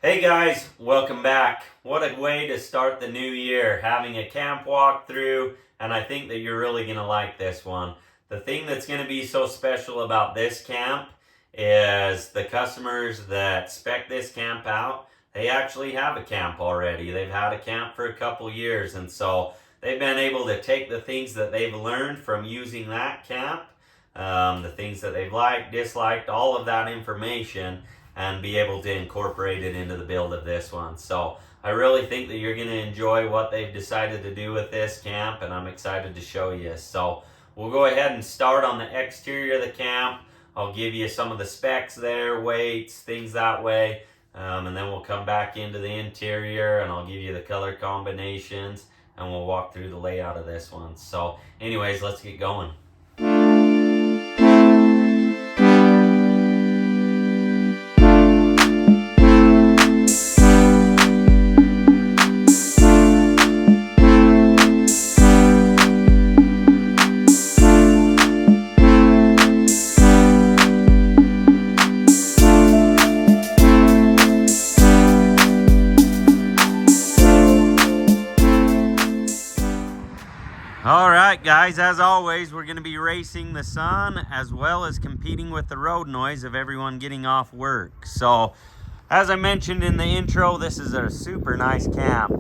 Hey guys, welcome back. What a way to start the new year, having a camp walkthrough, and I think that you're really going to like this one. The thing that's going to be so special about this camp is the customers that spec this camp out, they actually have a camp already. They've had a camp for a couple years, and so they've been able to take the things that they've learned from using that camp, the things that they've liked, disliked, all of that information, and be able to incorporate it into the build of this one. So I really think that you're going to enjoy what they've decided to do with this camp, and I'm excited to show you. So we'll go ahead and start on the exterior of the camp. I'll give you some of the specs there, weights, things that way, and then we'll come back into the interior and I'll give you the color combinations and we'll walk through the layout of this one. So anyways, let's get going. Alright guys, as always, we're going to be racing the sun as well as competing with the road noise of everyone getting off work. So, as I mentioned in the intro, this is a super nice camp.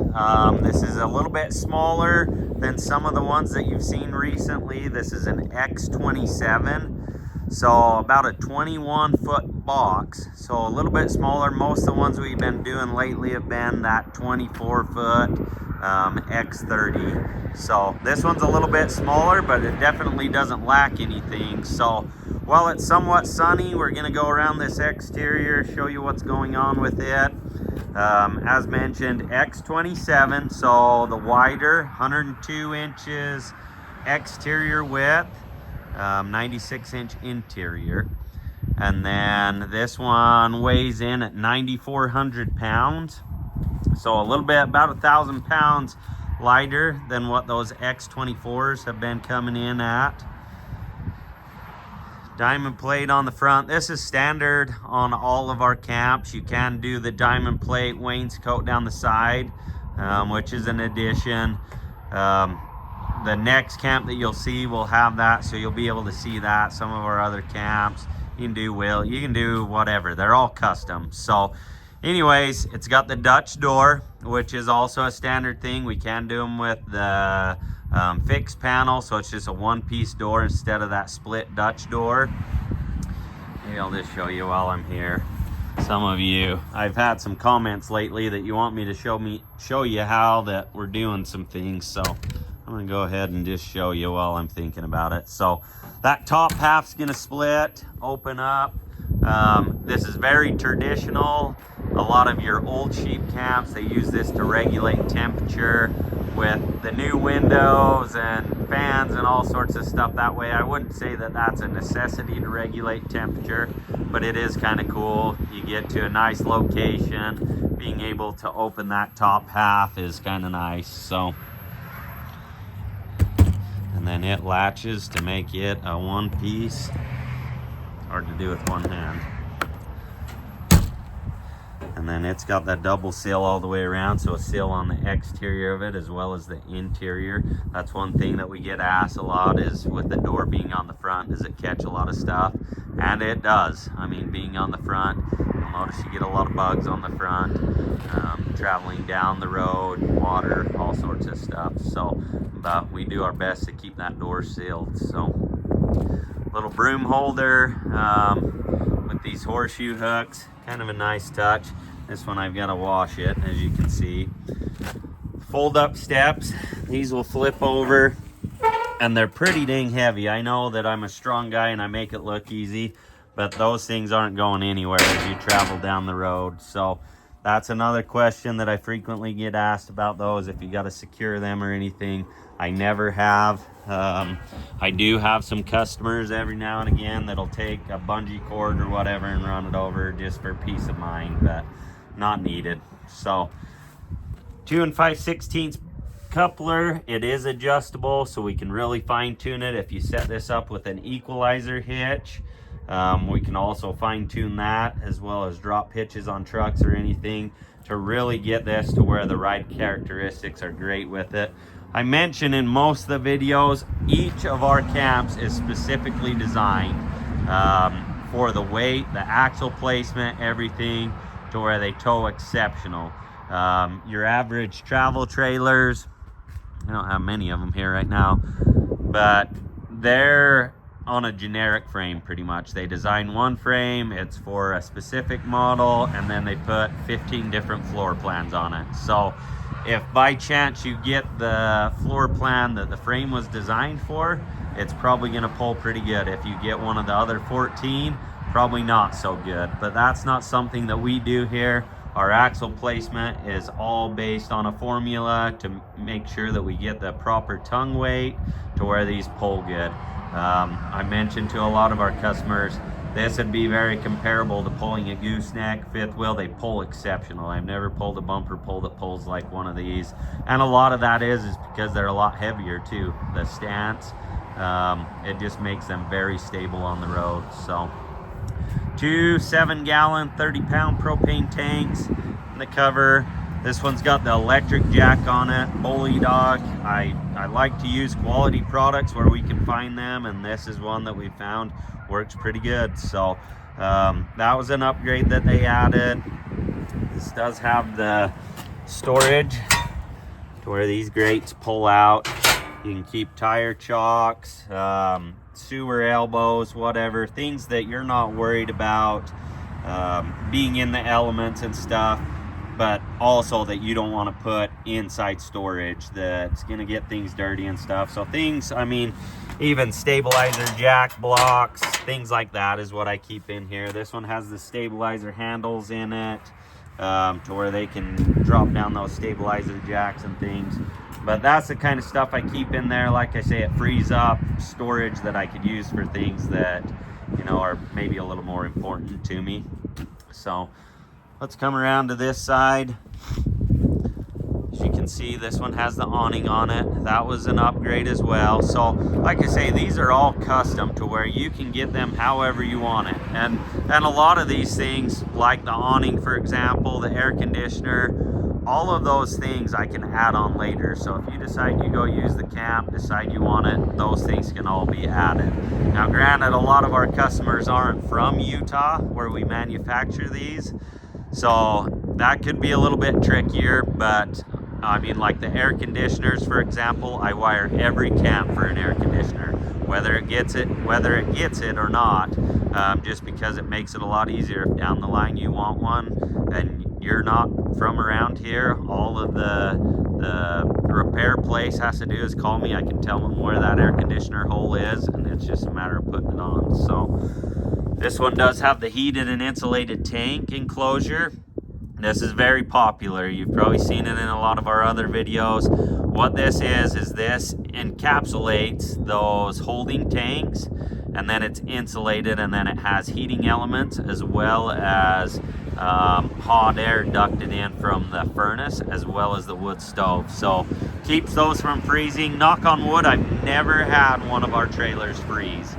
This is a little bit smaller than some of the ones that you've seen recently. This is an X27, so about a 21-foot box. So a little bit smaller. Most of the ones we've been doing lately have been that 24-foot X30. So this one's a little bit smaller, but it definitely doesn't lack anything. So while it's somewhat sunny, we're going to go around this exterior, show you what's going on with it. As mentioned, X27, so the wider 102 inches exterior width, 96-inch interior. And then this one weighs in at 9,400 pounds. So a little bit, about 1,000 pounds lighter than what those X24s have been coming in at. Diamond plate on the front. This is standard on all of our camps. You can do the diamond plate wainscot down the side, which is an addition. The next camp that you'll see will have that, so you'll be able to see that. Some of our other camps, you can do whatever. They're all custom. So anyways, it's got the Dutch door, which is also a standard thing. We can do them with the fixed panel, so it's just a one-piece door instead of that split Dutch door. Maybe I'll just show you while I'm here. Some of you, I've had some comments lately that you want me to show you how that we're doing some things, so I'm gonna go ahead and just show you while I'm thinking about it. So that top half's gonna split, open up. This is very traditional. A lot of your old sheep camps, they use this to regulate temperature with the new windows and fans and all sorts of stuff that way. I wouldn't say that that's a necessity to regulate temperature, but it is kind of cool. You get to a nice location, being able to open that top half is kind of nice. So, and then it latches to make it a one piece. Hard to do with one hand. And then it's got that double seal all the way around, so a seal on the exterior of it as well as the interior. That's one thing that we get asked a lot, is with the door being on the front, does it catch a lot of stuff? And it does. I mean, being on the front, you'll notice you get a lot of bugs on the front, traveling down the road, water, all sorts of stuff. So, but we do our best to keep that door sealed. So, little broom holder with these horseshoe hooks, kind of a nice touch. This one I've got to wash it, as you can see. Fold up steps, these will flip over, and they're pretty dang heavy. I know that I'm a strong guy and I make it look easy, but those things aren't going anywhere as you travel down the road. So that's another question that I frequently get asked about those, if you got to secure them or anything. I never have. I do have some customers every now and again that'll take a bungee cord or whatever and run it over just for peace of mind, but not needed. So 2 5/16 coupler, it is adjustable, so we can really fine tune it. If you set this up with an equalizer hitch, We can also fine tune that, as well as drop hitches on trucks or anything, to really get this to where the ride characteristics are great with it. I mentioned in most of the videos, each of our camps is specifically designed for the weight, the axle placement, everything, to where they tow exceptional. Your average travel trailers, I don't have many of them here right now, but they're on a generic frame pretty much. They design one frame, it's for a specific model, and then they put 15 different floor plans on it. So if by chance you get the floor plan that the frame was designed for, it's probably going to pull pretty good. If you get one of the other 14, probably not so good. But that's not something that we do here. Our axle placement is all based on a formula to make sure that we get the proper tongue weight to where these pull good. I mentioned to a lot of our customers, this would be very comparable to pulling a gooseneck fifth wheel. They pull exceptional. I've never pulled a bumper pull that pulls like one of these. And a lot of that is because they're a lot heavier too. The stance, it just makes them very stable on the road. So 2 7-gallon, 30-pound propane tanks in the cover. This one's got the electric jack on it, Bully Dog. I like to use quality products where we can find them, and this is one that we found works pretty good. So that was an upgrade that they added. This does have the storage to where these grates pull out. You can keep tire chocks, sewer elbows, whatever, things that you're not worried about being in the elements and stuff, but also that you don't want to put inside storage that's going to get things dirty and stuff. So things, I mean, even stabilizer jack blocks, things like that is what I keep in here. This one has the stabilizer handles in it to where they can drop down those stabilizer jacks and things. But that's the kind of stuff I keep in there. Like I say, it frees up storage that I could use for things that, you know, are maybe a little more important to me. So let's come around to this side. As you can see, this one has the awning on it. That was an upgrade as well. So like I say, these are all custom to where you can get them however you want it. And a lot of these things, like the awning, for example, the air conditioner, all of those things I can add on later. So if you decide you go use the camp, decide you want it, those things can all be added. Now granted, a lot of our customers aren't from Utah where we manufacture these, so that could be a little bit trickier. But I mean, like the air conditioners, for example, I wire every camp for an air conditioner, whether it gets it or not, just because it makes it a lot easier if down the line you want one and you're not from around here. All of the repair place has to do is call me. I can tell them where that air conditioner hole is, and it's just a matter of putting it on. So this one does have the heated and insulated tank enclosure. This is very popular. You've probably seen it in a lot of our other videos. What this is this encapsulates those holding tanks, and then it's insulated, and then it has heating elements as well as hot air ducted in from the furnace as well as the wood stove. So keeps those from freezing. Knock on wood, I've never had one of our trailers freeze.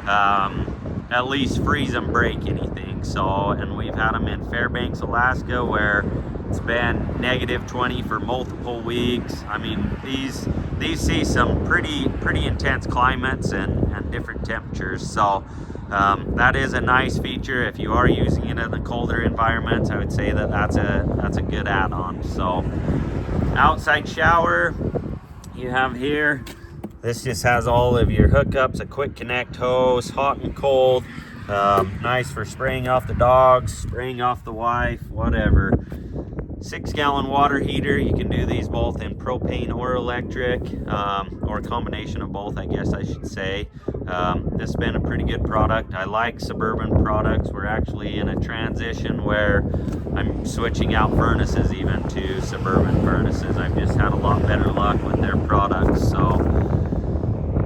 At least freeze and break anything. So, and we've had them in Fairbanks, Alaska, where it's been -20 for multiple weeks. I mean, these see some pretty intense climates and different temperatures. So that is a nice feature. If you are using it in the colder environments, I would say that that's a good add-on. So outside shower you have here. This just has all of your hookups, a quick connect hose, hot and cold. Nice for spraying off the dogs, spraying off the wife, whatever. 6-gallon water heater. You can do these both in propane or electric, or a combination of both, I guess I should say. This has been a pretty good product. I like Suburban products. We're actually in a transition where I'm switching out furnaces even to Suburban furnaces. I've just had a lot better luck with their products. So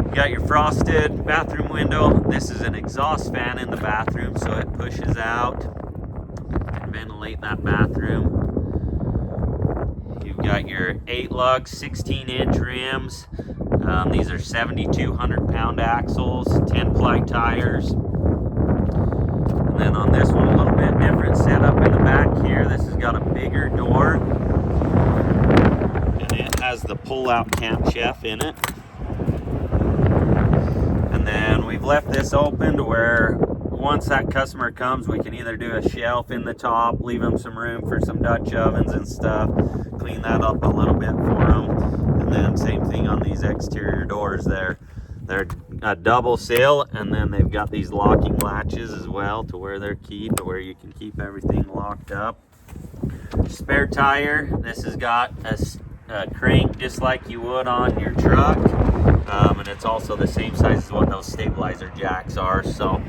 you got your frosted bathroom window. This is an exhaust fan in the bathroom, so it pushes out and ventilate that bathroom. You've got your 8-lug 16-inch rims. These are 7,200 pound axles, 10-ply tires. then on this one, a little bit different setup in the back here. This has got a bigger door, and it has the pull-out camp chef in it. And then we've left this open to where once that customer comes, we can either do a shelf in the top, leave them some room for some Dutch ovens and stuff, clean that up a little bit for them. And then same thing on these exterior doors there. They're a double seal, and then they've got these locking latches as well to where they're keyed, to where you can keep everything locked up. Spare tire. This has got a crank just like you would on your truck, and it's also the same size as what those stabilizer jacks are, so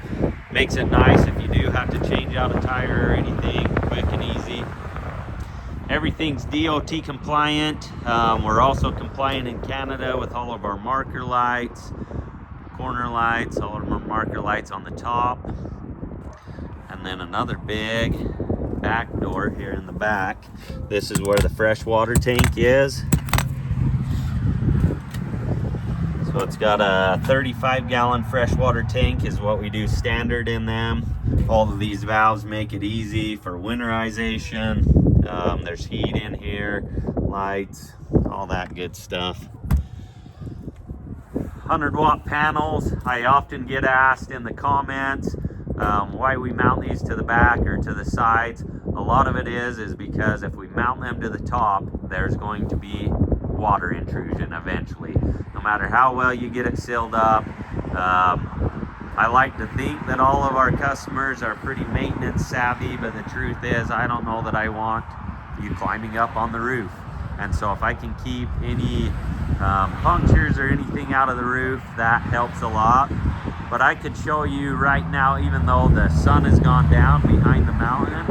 makes it nice if you do have to change out a tire or anything, quick and easy. Everything's DOT compliant. We're also compliant in Canada with all of our marker lights, corner lights, all of our marker lights on the top. And then another big back door here in the back. This is where the freshwater tank is. So it's got a 35-gallon freshwater tank is what we do standard in them. All of these valves make it easy for winterization. There's heat in here, lights, all that good stuff. 100-watt panels. I often get asked in the comments why we mount these to the back or to the sides. A lot of it is because if we mount them to the top, there's going to be water intrusion eventually. No matter how well you get it sealed up. I like to think that all of our customers are pretty maintenance savvy, but the truth is I don't know that I want you climbing up on the roof. And so if I can keep any punctures or anything out of the roof, that helps a lot. But I could show you right now, even though the sun has gone down behind the mountain,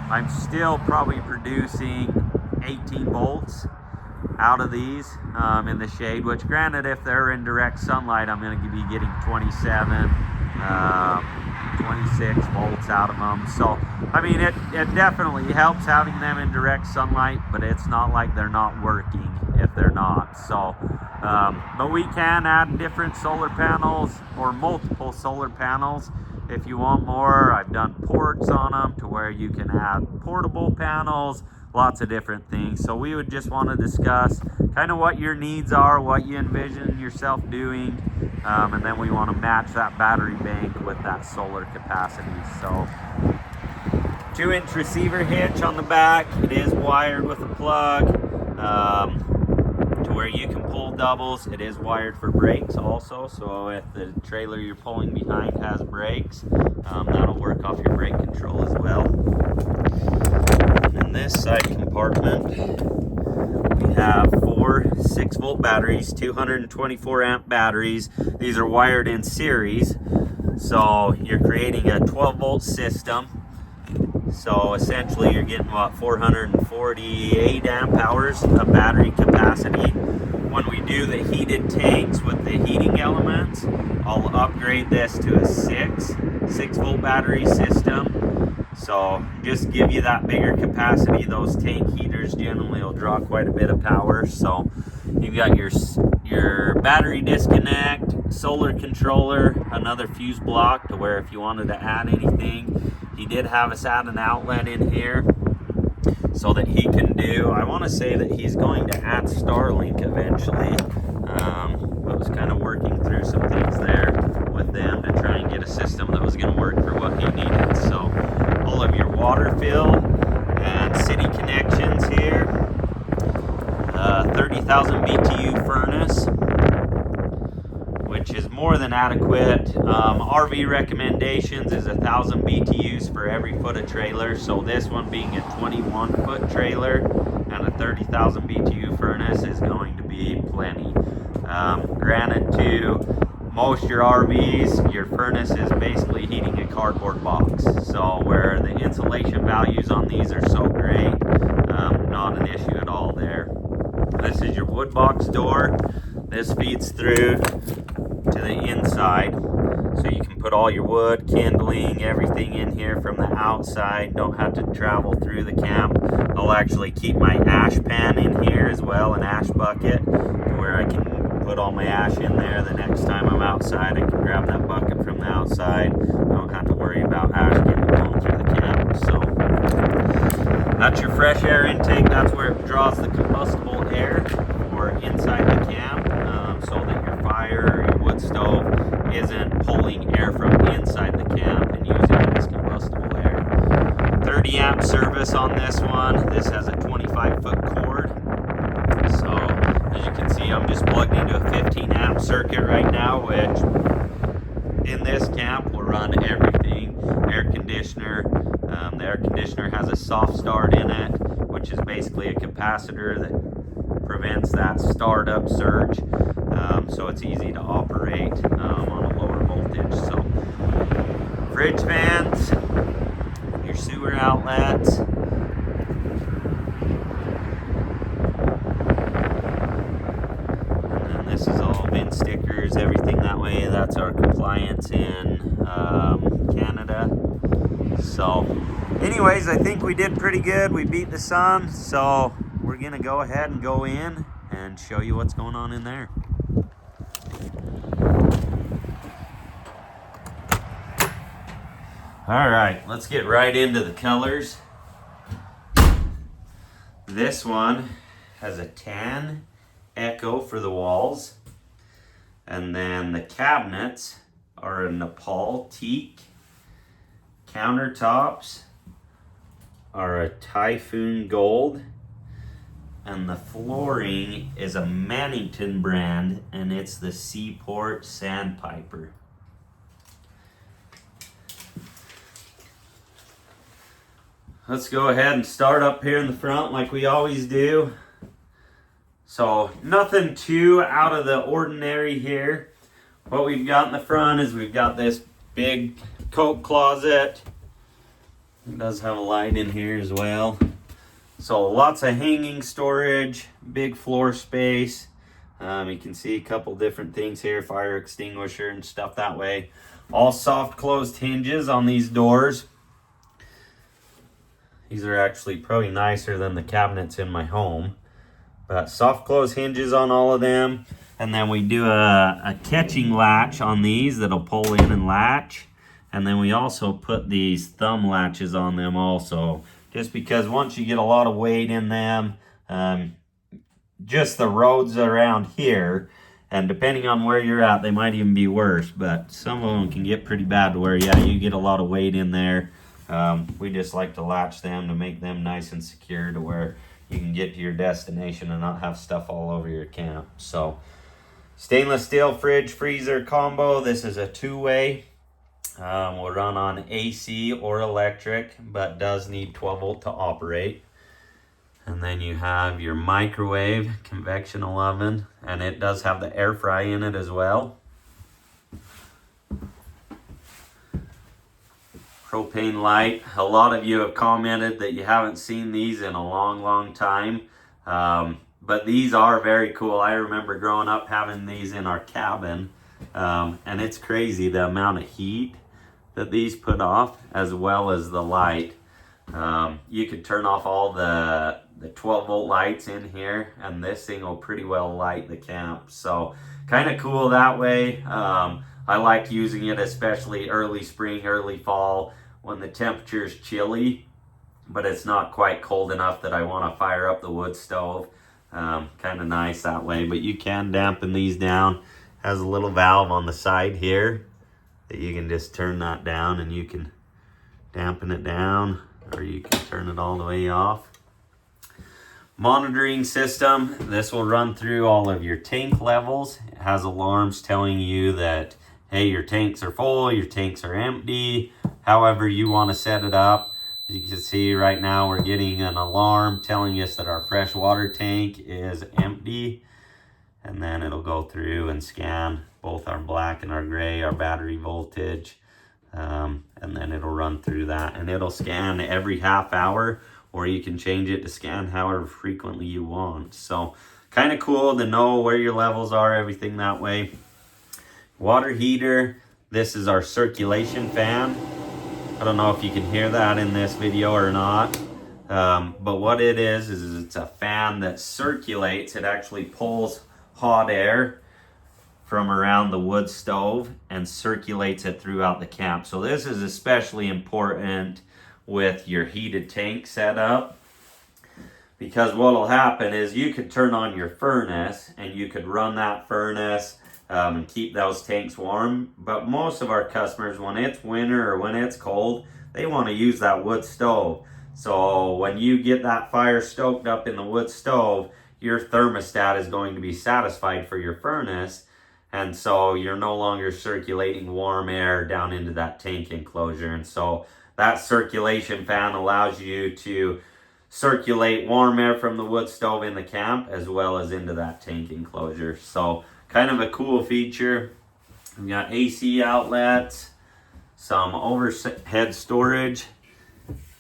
I'm still probably producing 18 volts out of these in the shade, which granted, if they're in direct sunlight, I'm going to be getting 27, 26 volts out of them. So, I mean, it definitely helps having them in direct sunlight, but it's not like they're not working if they're not. So, but we can add different solar panels or multiple solar panels if you want more. I've done ports on them to where you can add portable panels, lots of different things. So we would just want to discuss kind of what your needs are, what you envision yourself doing, and then we want to match that battery bank with that solar capacity. So 2-inch receiver hitch on the back. It is wired with a plug to where you can pull doubles. It is wired for brakes also, so if the trailer you're pulling behind has brakes, that'll work off your brake control as well. In this side compartment, we have 4 6-volt batteries, 224 amp batteries. These are wired in series, so you're creating a 12-volt system. So essentially you're getting what, 448 amp hours of battery capacity. When we do the heated tanks with the heating elements, I'll upgrade this to a 6-volt battery system. So just give you that bigger capacity. Those tank heaters generally will draw quite a bit of power. So you've got your battery disconnect, solar controller, another fuse block to where if you wanted to add anything, he did have us add an outlet in here so that he can do, I want to say that he's going to add Starlink eventually. I was kind of working through some things there with them to try and get a system that was going to work for what he needed. So all of your water fill and city connections here. 30,000 BTU furnace, which is more than adequate. RV recommendations is 1,000 BTUs for every foot of trailer. So this one being a 21-foot trailer and a 30,000 BTU furnace is going to be plenty. Granted, to most your RVs, your furnace is basically heating a cardboard box. So where the insulation values on these are so great, not an issue at all there. This is your wood box door. This feeds through to the inside, so you can put all your wood, kindling, everything in here from the outside. Don't have to travel through the camp. I'll actually keep my ash pan in here as well, an ash bucket, where I can put all my ash in there. The next time I'm outside, I can grab that bucket from the outside. I don't have to worry about ash getting blown through the camp. So that's your fresh air intake. That's where it draws the combustible air for inside the camp, so that your fire or your wood stove isn't pulling air from inside the camp and using it as combustible air. 30 amp service on this one. This has a 25-foot cord. So as you can see, I'm just plugged into a 15 amp circuit right now, which in this camp will run everything. Air conditioner. The air conditioner has a soft start in it, which is basically a capacitor that prevents that startup surge. So it's easy to operate on a lower voltage. So fridge vents, your sewer outlets, and then this is all bin stickers, everything that way. That's our compliance in Canada. So anyways, I think we did pretty good. We beat the sun, so we're gonna go ahead and go in and show you what's going on in there. All right, let's get right into the colors. This one has a tan echo for the walls, and then the cabinets are a Nepal teak. Countertops are a Typhoon gold, and the flooring is a Mannington brand, and it's the Seaport Sandpiper. Let's go ahead and start up here in the front like we always do. So nothing too out of the ordinary here. What we've got in the front is we've got this big coat closet. It does have a light in here as well. So lots of hanging storage, big floor space. You can see a couple different things here, fire extinguisher and stuff that way. All soft closed hinges on these doors. These are actually probably nicer than the cabinets in my home. But soft close hinges on all of them. And then we do a catching latch on these that'll pull in and latch. And then we also put these thumb latches on them also. Just because once you get a lot of weight in them, just the roads around here, and depending on where you're at, they might even be worse. But some of them can get pretty bad to where, yeah, you get a lot of weight in there. We just like to latch them to make them nice and secure to where you can get to your destination and not have stuff all over your camp. So stainless steel fridge freezer combo. This is a two-way. Will run on AC or electric, but does need 12 volt to operate. And then you have your microwave convection oven, and it does have the air fry in it as well. Propane light. A lot of you have commented that you haven't seen these in a long time. But these are very cool. I remember growing up having these in our cabin. And it's crazy the amount of heat that these put off, as well as the light. You could turn off all the 12 volt lights in here, and this thing will pretty well light the camp. So kind of cool that way. I like using it especially early spring, early fall, when the temperature is chilly, but it's not quite cold enough that I want to fire up the wood stove. Kind of nice that way, but you can dampen these down. Has a little valve on the side here that you can just turn that down, and you can dampen it down, or you can turn it all the way off. Monitoring system. This will run through all of your tank levels. It has alarms telling you that, hey, your tanks are full, your tanks are empty, however you want to set it up. As you can see right now, we're getting an alarm telling us that our fresh water tank is empty. And then it'll go through and scan both our black and our gray, our battery voltage. And then it'll run through that. And it'll scan every half hour, or you can change it to scan however frequently you want. So kind of cool to know where your levels are, everything that way. Water heater. This is our circulation fan. I don't know if you can hear that in this video or not. But what it is it's a fan that circulates. It actually pulls hot air from around the wood stove and circulates it throughout the camp. So this is especially important with your heated tank setup, because what will happen is you could turn on your furnace and you could run that furnace and keep those tanks warm. But most of our customers, when it's winter or when it's cold, they want to use that wood stove. So when you get that fire stoked up in the wood stove, your thermostat is going to be satisfied for your furnace. And so you're no longer circulating warm air down into that tank enclosure. And so that circulation fan allows you to circulate warm air from the wood stove in the camp as well as into that tank enclosure. So kind of a cool feature. We got AC outlets, some overhead storage.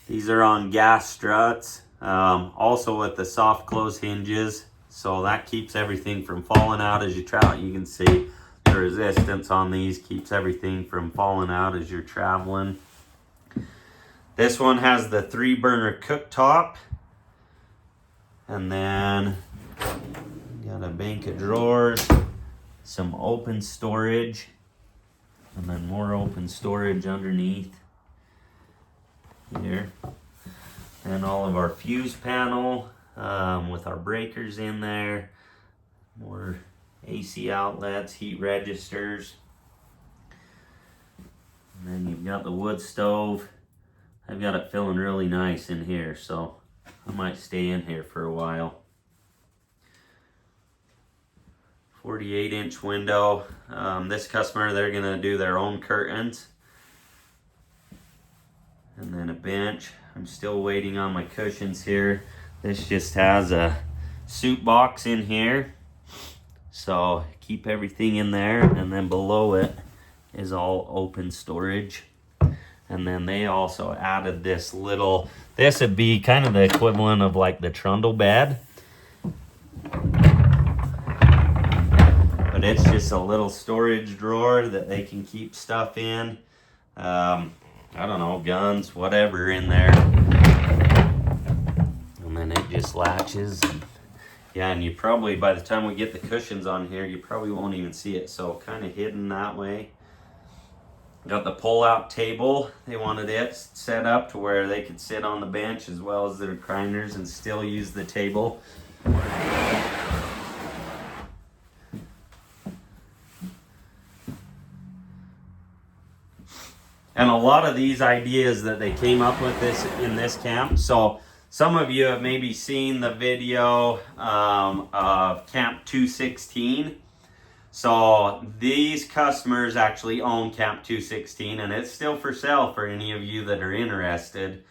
These are on gas struts, also with the soft close hinges. So that keeps everything from falling out as you travel. You can see the resistance on these keeps everything from falling out as you're traveling. This one has the 3-burner cooktop. And then got a bank of drawers, some open storage, and then more open storage underneath here. And all of our fuse panel with our breakers in there. More AC outlets, heat registers. And then you've got the wood stove. I've got it feeling really nice in here, so I might stay in here for a while. 48-inch window. This customer, they're gonna do their own curtains. And then a bench. I'm still waiting on my cushions here. This just has a soup box in here. So keep everything in there, and then below it is all open storage. And then they also added this little, this would be kind of the equivalent of like the trundle bed. But it's just a little storage drawer that they can keep stuff in. I don't know, guns, whatever in there. And then it just latches. Yeah, and you probably, by the time we get the cushions on here, you probably won't even see it. So kind of hidden that way. Got the pull-out table. They wanted it set up to where they could sit on the bench as well as their recliners and still use the table. And a lot of these ideas that they came up with in this camp. So some of you have maybe seen the video of Camp 216. So these customers actually own Camp 216, and it's still for sale for any of you that are interested.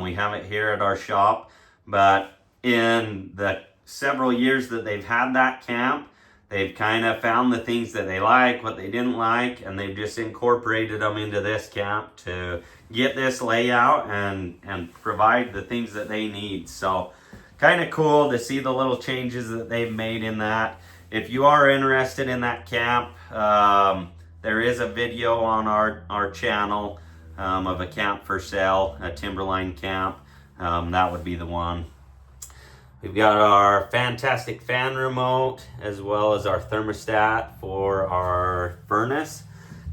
We have it here at our shop, but in the several years that they've had that camp, they've kind of found the things that they like, what they didn't like, and they've just incorporated them into this camp to get this layout and provide the things that they need. So kind of cool to see the little changes that they've made in that. If you are interested in that camp, there is a video on our channel of a camp for sale, a timberline camp. That would be the one. We've got our fantastic fan remote as well as our thermostat for our furnace.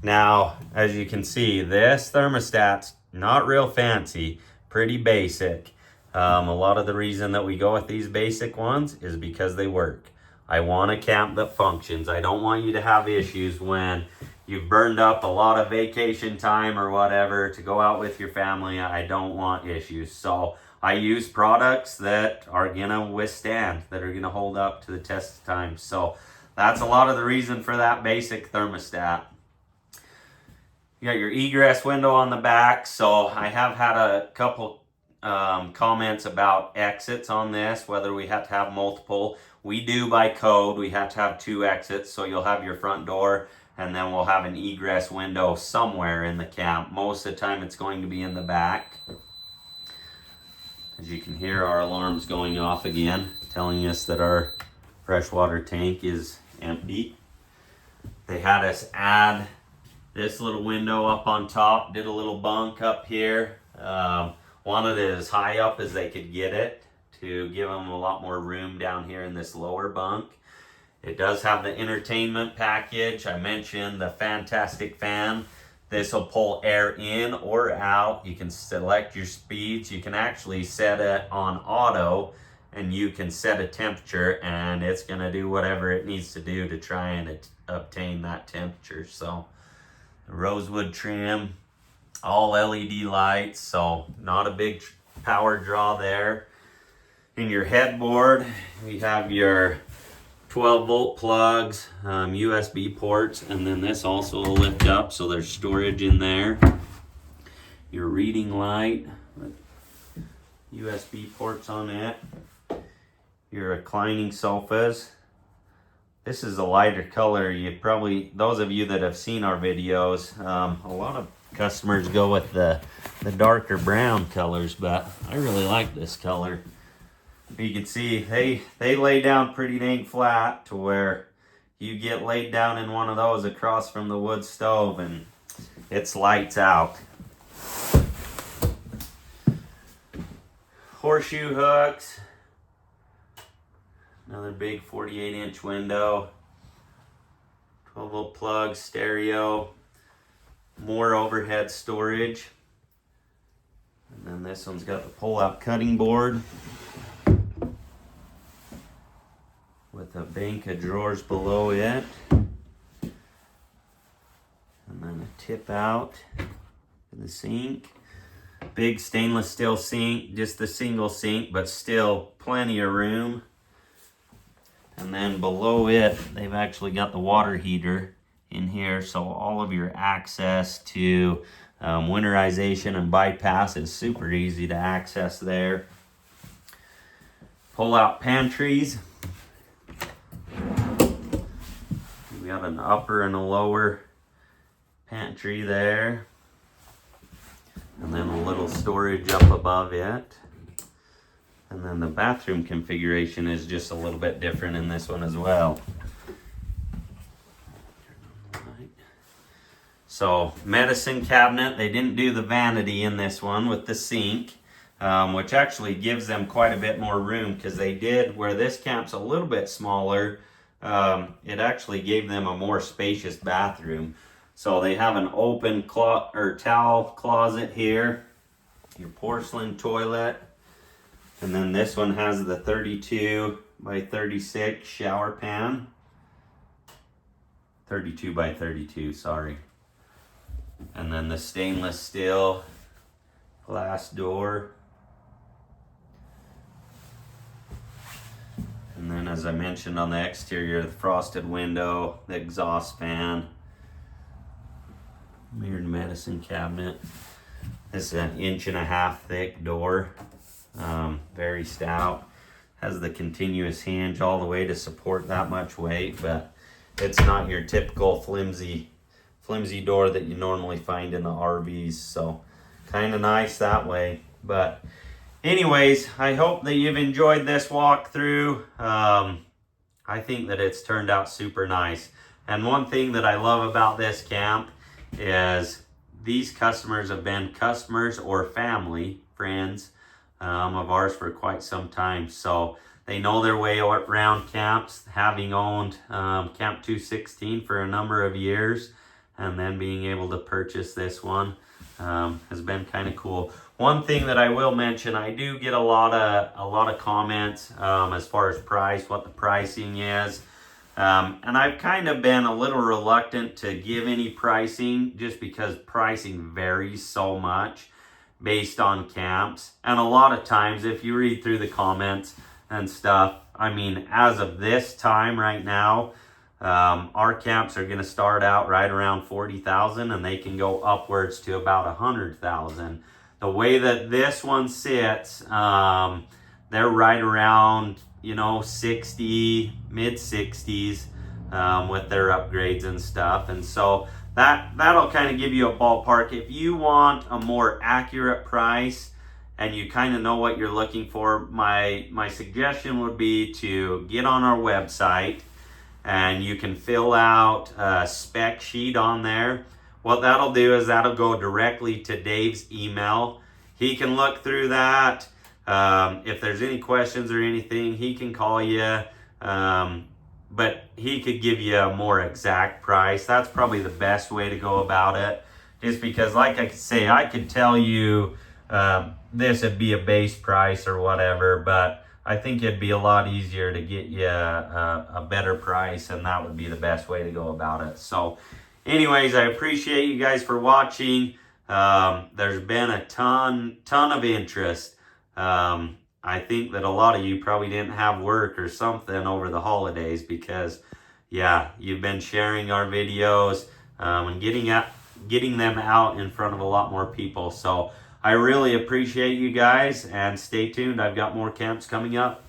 Now, as you can see, this thermostat's not real fancy, pretty basic. A lot of the reason that we go with these basic ones is because they work. I want a camp that functions. I don't want you to have issues when you've burned up a lot of vacation time or whatever to go out with your family. I don't want issues. So I use products that are gonna withstand, that are gonna hold up to the test of time. So that's a lot of the reason for that basic thermostat. You got your egress window on the back. So I have had a couple comments about exits on this, whether we have to have multiple. We do by code, we have to have 2 exits. So you'll have your front door and then we'll have an egress window somewhere in the camp. Most of the time it's going to be in the back. As you can hear, our alarm's going off again, telling us that our freshwater tank is empty. They had us add this little window up on top, did a little bunk up here. Wanted it as high up as they could get it to give them a lot more room down here in this lower bunk. It does have the entertainment package. I mentioned the fantastic fan. This will pull air in or out. You can select your speeds. You can actually set it on auto, and you can set a temperature, and it's going to do whatever it needs to do to try and obtain that temperature. So rosewood trim, all LED lights, so not a big power draw there. In your headboard, we have your 12-volt plugs, USB ports, and then this also will lift up, so there's storage in there. Your reading light, USB ports on it. Your reclining sofas. This is a lighter color. You probably, those of you that have seen our videos, a lot of customers go with the darker brown colors, but I really like this color. You can see they lay down pretty dang flat to where you get laid down in one of those across from the wood stove and it's lights out. Horseshoe hooks. Another big 48-inch window. 12-volt plug, stereo. More overhead storage. And then this one's got the pull-out cutting board with a bank of drawers below it. And then a tip out for the sink. Big stainless steel sink, just the single sink, but still plenty of room. And then below it, they've actually got the water heater in here, so all of your access to winterization and bypass is super easy to access there. Pull out pantries. We got an upper and a lower pantry there. And then a little storage up above it. And then the bathroom configuration is just a little bit different in this one as well. So, medicine cabinet. They didn't do the vanity in this one with the sink, which actually gives them quite a bit more room, because they did, where this camp's a little bit smaller, it actually gave them a more spacious bathroom. So they have an open towel closet here, your porcelain toilet, and then this one has the 32 by 36 shower pan. 32 by 32, sorry. And then the stainless steel glass door. And then, as I mentioned, on the exterior, the frosted window, the exhaust fan, mirrored medicine cabinet. This is an 1.5 inch thick door, very stout. Has the continuous hinge all the way to support that much weight, but it's not your typical flimsy door that you normally find in the RVs, so kind of nice that way. But anyways, I hope that you've enjoyed this walkthrough. I think that it's turned out super nice. And one thing that I love about this camp is these customers have been customers or family, friends of ours for quite some time. So they know their way around camps, having owned Camp 216 for a number of years, and then being able to purchase this one has been kind of cool. One thing that I will mention, I do get a lot of comments as far as price, what the pricing is. And I've kind of been a little reluctant to give any pricing, just because pricing varies so much based on camps. And a lot of times, if you read through the comments and stuff, I mean, as of this time right now, our camps are going to start out right around 40,000, and they can go upwards to about 100,000. The way that this one sits, they're right around, 60, mid 60s with their upgrades and stuff. And so that'll kind of give you a ballpark. If you want a more accurate price and you kind of know what you're looking for, my suggestion would be to get on our website, and you can fill out a spec sheet on there. What that'll do is that'll go directly to Dave's email. He can look through that. If there's any questions or anything, he can call you. but he could give you a more exact price. That's probably the best way to go about it. Just because, like I say, I could tell you this would be a base price or whatever, but I think it'd be a lot easier to get you a better price, and that would be the best way to go about it. So anyways, I appreciate you guys for watching. There's been a ton of interest. I think that a lot of you probably didn't have work or something over the holidays, because yeah, you've been sharing our videos and getting them out in front of a lot more people. So I really appreciate you guys, and stay tuned. I've got more camps coming up.